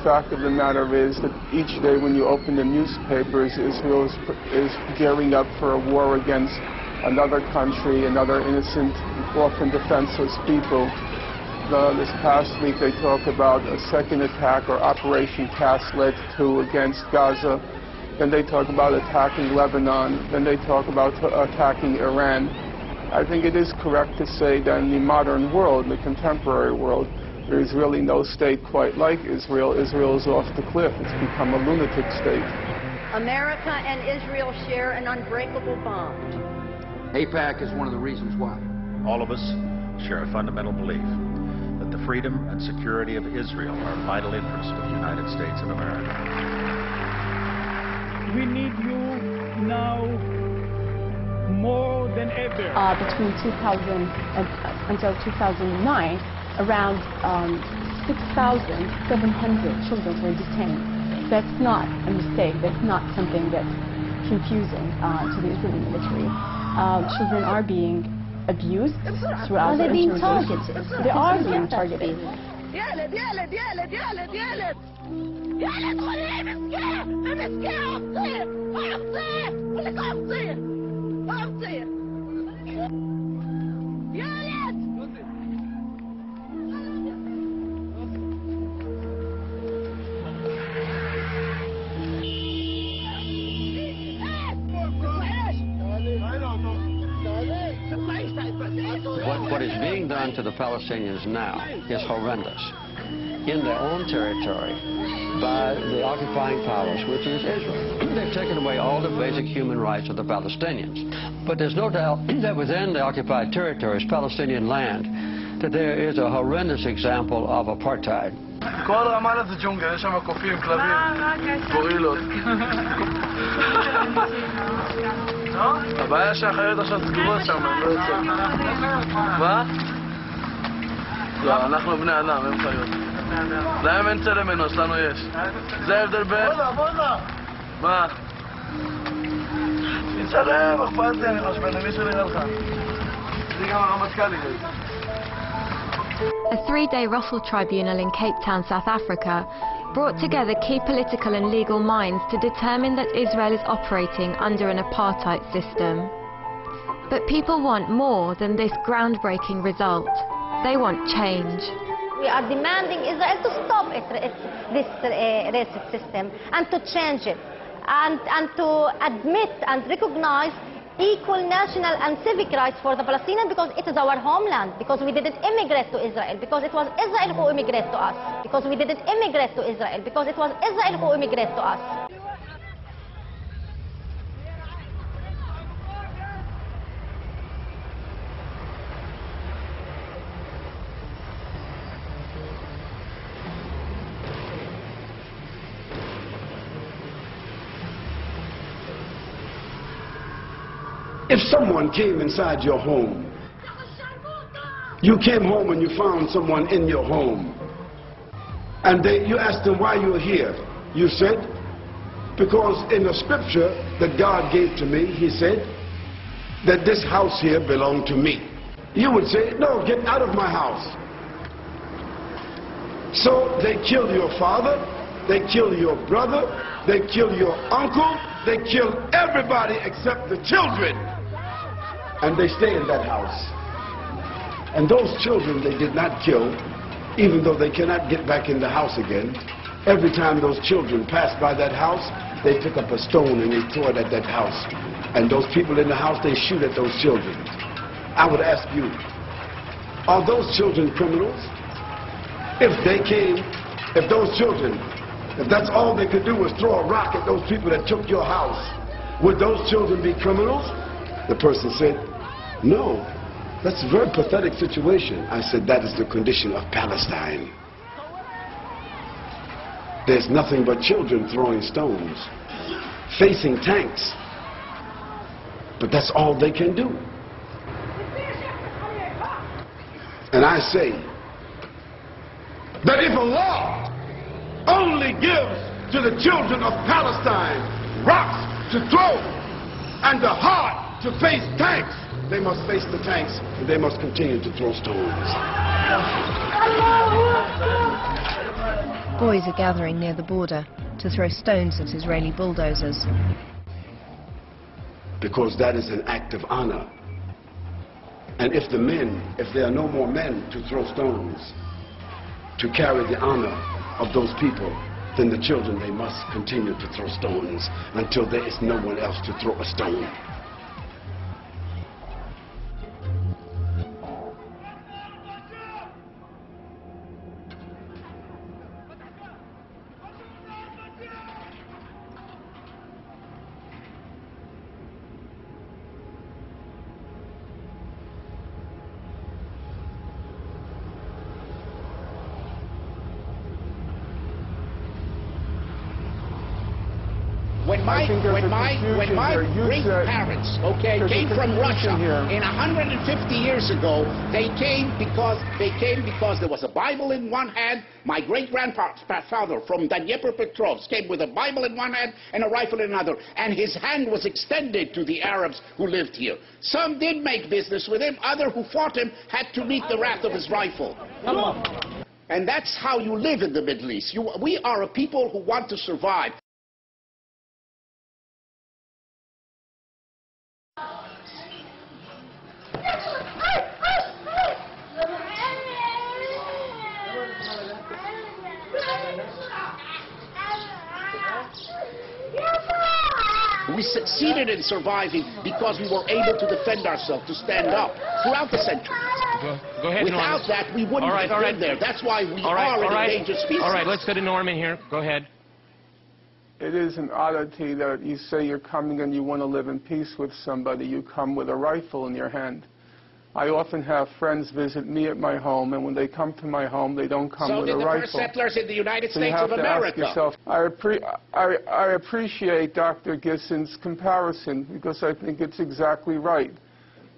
fact of the matter is that each day when you open the newspapers, Israel is gearing up for a war against another country, another innocent, often defenseless people. This past week they talk about a second attack, or Operation Cast Lead 2 against Gaza. Then they talk about attacking Lebanon. Then they talk about attacking Iran. I think it is correct to say that in the modern world, in the contemporary world, there is really no state quite like Israel. Israel is off the cliff. It's become a lunatic state. America and Israel share an unbreakable bond. AIPAC is one of the reasons why. All of us share a fundamental belief that the freedom and security of Israel are a vital interest of the United States of America. We need you now more than ever. Between 2000 and until 2009, around 6,700 children were detained. That's not a mistake. That's not something that's confusing to the Israeli military. Children are being abused throughout the interrogation. They are being targeted. What is being done to the Palestinians now is horrendous. In their own territory, by the occupying powers, which is Israel. They've taken away all the basic human rights of the Palestinians. But there's no doubt that within the occupied territories, Palestinian land, that there is a horrendous example of apartheid. כל רמאללה זה ג'ונגל, יש שם קופים, כלבים, גורילות. הבעיה שהחיות עכשיו סגורות שם, הם לא יוצאים. מה? לא, אנחנו בני אדם, הם חיות. להם אין צלם אנוש, לנו יש. זה ההבדל בין... מה? תצלם, אכפת לי, אני חושב, למי שנראה לך. זה גם הרמטכ"ל יגיד. A three-day Russell Tribunal in Cape Town, South Africa, brought together key political and legal minds to determine that Israel is operating under an apartheid system. But people want more than this groundbreaking result. They want change. We are demanding Israel to stop this racist system and to change it, and to admit and recognize equal national and civic rights for the Palestinians, because it is our homeland, because we didn't immigrate to Israel, because it was Israel who immigrated to us, because we didn't immigrate to Israel, because it was Israel who immigrated to us. If someone came inside your home, you came home and you found someone in your home, and you asked them why you're here, you said, because in the scripture that God gave to me, he said that this house here belonged to me. You would say, no, get out of my house. So they kill your father, they kill your brother, they kill your uncle, they kill everybody except the children. And they stay in that house. And those children they did not kill, even though they cannot get back in the house again. Every time those children passed by that house, they pick up a stone and they throw it at that house. And those people in the house, they shoot at those children. I would ask you, are those children criminals? If they came, if those children, if that's all they could do was throw a rock at those people that took your house, would those children be criminals? The person said, no, that's a very pathetic situation. I said, that is the condition of Palestine. There's nothing but children throwing stones, facing tanks. But that's all they can do. And I say that if Allah only gives to the children of Palestine rocks to throw and the heart to face tanks, they must face the tanks and they must continue to throw stones. Boys are gathering near the border to throw stones at Israeli bulldozers. Because that is an act of honor. And if there are no more men to throw stones, to carry the honor of those people, then the children, they must continue to throw stones until there is no one else to throw a stone. When my great-parents, came from Russia, in 150 years ago, they came because there was a Bible in one hand. My great-grandfather from Dnepropetrovsk came with a Bible in one hand and a rifle in another, and his hand was extended to the Arabs who lived here. Some did make business with him, others who fought him had to meet the wrath of his rifle. And that's how you live in the Middle East. We are a people who want to survive. We succeeded in surviving because we were able to defend ourselves, to stand up throughout the centuries. Go ahead, Without Norman. that, we wouldn't have been there. That's why we are an endangered species. All right, let's go to Norman here. Go ahead. It is an oddity that you say you're coming and you want to live in peace with somebody. You come with a rifle in your hand. I often have friends visit me at my home, and when they come to my home, they don't come with a rifle. So did the first settlers in the United So States of America. You have to ask yourself, I appreciate Dr. Gissen's comparison because I think it's exactly right.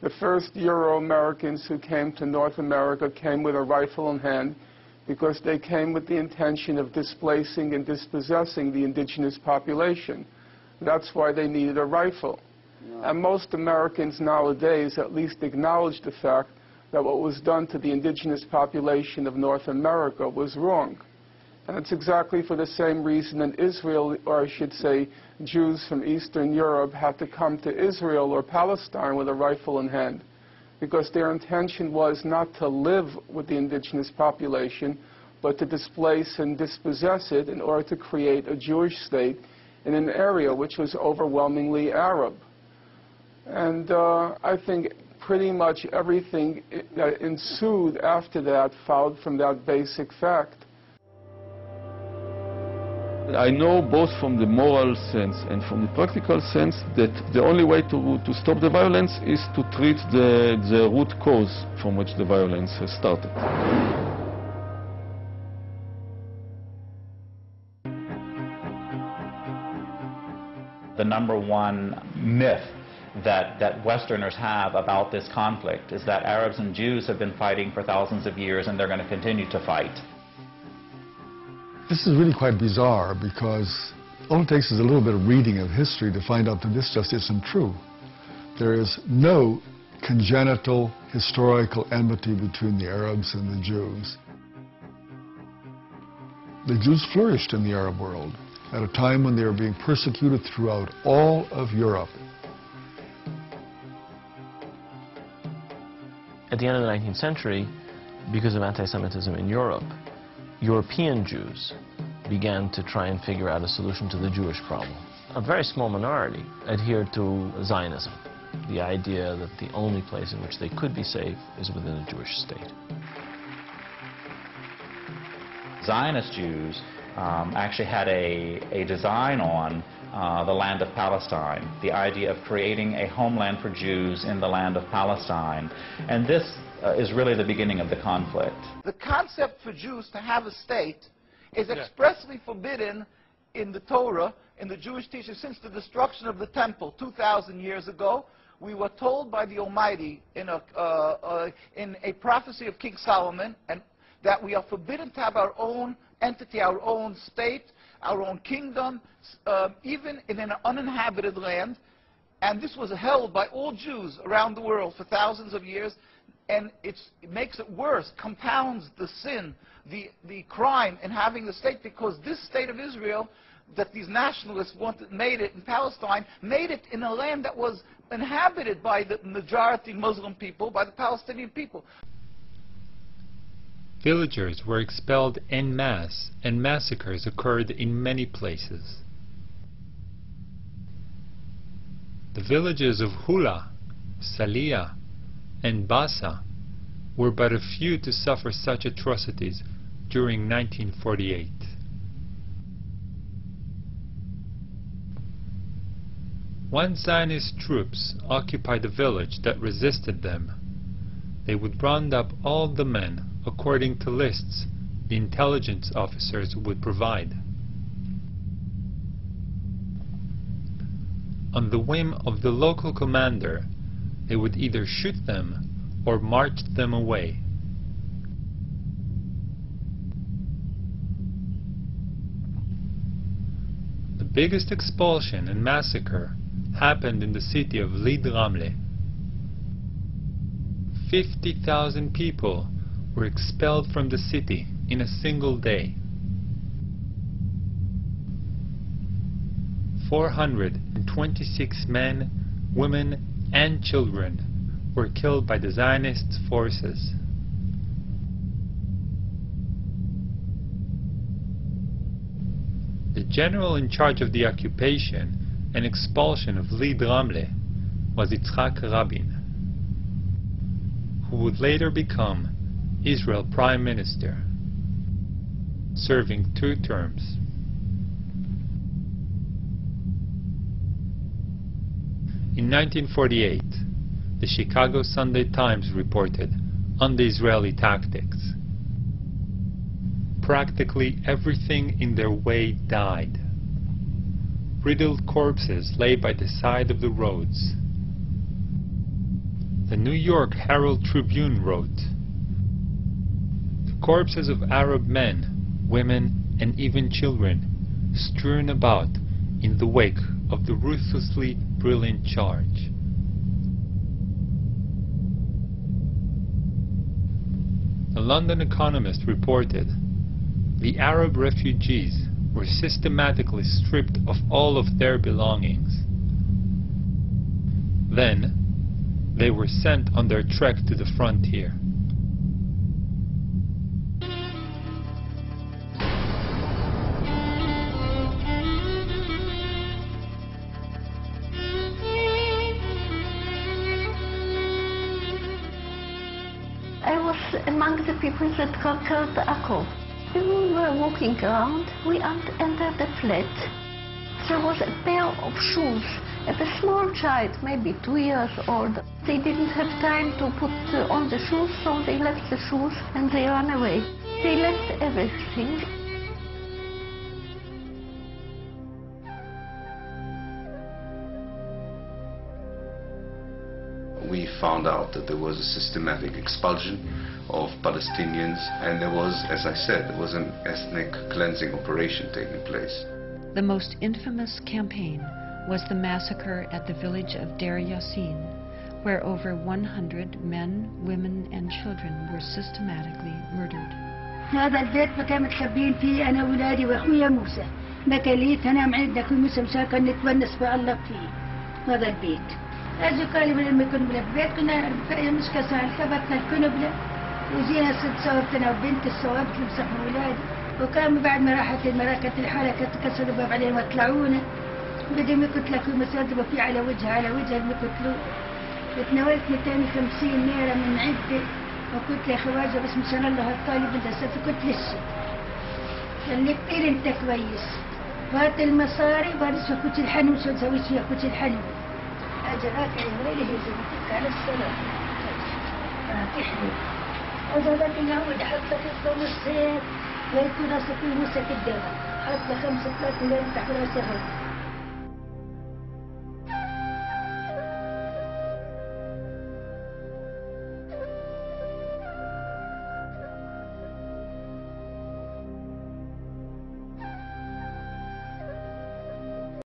The first Euro-Americans who came to North America came with a rifle in hand because they came with the intention of displacing and dispossessing the indigenous population. That's why they needed a rifle. And most Americans nowadays at least acknowledge the fact that what was done to the indigenous population of North America was wrong. And it's exactly for the same reason that Israel, or I should say Jews from Eastern Europe, had to come to Israel or Palestine with a rifle in hand, because their intention was not to live with the indigenous population, but to displace and dispossess it in order to create a Jewish state in an area which was overwhelmingly Arab. And I think pretty much everything that ensued after that followed from that basic fact. I know both from the moral sense and from the practical sense that the only way to stop the violence is to treat the root cause from which the violence has started. The number one myth that Westerners have about this conflict is that Arabs and Jews have been fighting for thousands of years and they're going to continue to fight. This is really quite bizarre because all it takes is a little bit of reading of history to find out that this just isn't true. There is no congenital historical enmity between the Arabs and the Jews. The Jews flourished in the Arab world at a time when they were being persecuted throughout all of Europe. At the end of the 19th century, because of anti-Semitism in Europe, European Jews began to try and figure out a solution to the Jewish problem. A very small minority adhered to Zionism, the idea that the only place in which they could be safe is within a Jewish state. Zionist Jews actually had a design on the land of Palestine, the idea of creating a homeland for Jews in the land of Palestine. And this is really the beginning of the conflict. The concept for Jews to have a state is expressly forbidden in the Torah, in the Jewish teaching, since the destruction of the temple 2,000 years ago. We were told by the Almighty in a prophecy of King Solomon that we are forbidden to have our own entity, our own state, our own kingdom, even in an uninhabited land. And this was held by all Jews around the world for thousands of years. And it makes it worse, compounds the sin, the crime in having the state, because this state of Israel that these nationalists made it in Palestine, made it in a land that was inhabited by the majority Muslim people, by the Palestinian people. Villagers were expelled en masse, and massacres occurred in many places. The villages of Hula, Saliyah, and Bassa were but a few to suffer such atrocities during 1948. Once Zionist troops occupied a village that resisted them, they would round up all the men according to lists the intelligence officers would provide. On the whim of the local commander, they would either shoot them or march them away. The biggest expulsion and massacre happened in the city of Lid Ramle. 50,000 people were expelled from the city in a single day. 426 men, women, and children were killed by the Zionist forces. The general in charge of the occupation and expulsion of Lid Ramle was Yitzhak Rabin, who would later become Israel Prime Minister, serving 2 terms. In 1948, the Chicago Sunday Times reported on the Israeli tactics. Practically everything in their way died. Riddled corpses lay by the side of the roads. The New York Herald Tribune wrote, "The corpses of Arab men, women, and even children strewn about in the wake of the ruthlessly brilliant charge." The London Economist reported, "The Arab refugees were systematically stripped of all of their belongings. Then, they were sent on their trek to the frontier." I was among the people that conquered Akko. We were walking around, we entered the flat. There was a pair of shoes of a small child, maybe 2 years old. They didn't have time to put on the shoes, so they left the shoes and they ran away. They left everything. We found out that there was a systematic expulsion of Palestinians, and there was, as I said, there was an ethnic cleansing operation taking place. The most infamous campaign was the massacre at the village of Deir Yassin, where over 100 men, women, and children were systematically murdered. هذا البيت مكان متخبين فيه أنا وولادي وأخويا موسى. مكاليت أنا معد أخوي موسى مشاكل نتونس في الله فيه. هذا البيت. أجوا قالوا لما كنا بالبيت كنا مش كسر ثبتنا الكنبلة وجينا صورتنا وبنت الصواب تمسح ولادي وكان بعد ما راحت المراكة الحالة كسروا الباب علينا وطلعونا بدهم يقتلوا مسادبة في على وجهها اللي يقتلوه. وتناولت 250 نيرة من عدة وقلت يا خواجه بس مشان الله الطالب بدها سفر كنت لسه قال لي كتير انت كويس وهات المصاري وهات شو كنت الحنو شو تسوي فيها كنت الحنو اجراك يا ويلي هي زوجتك على السلام تحلو وزادك يعود حتى في الصيف ويكون راسك موسى الدواء حتى 5 3 مليون تحت راسها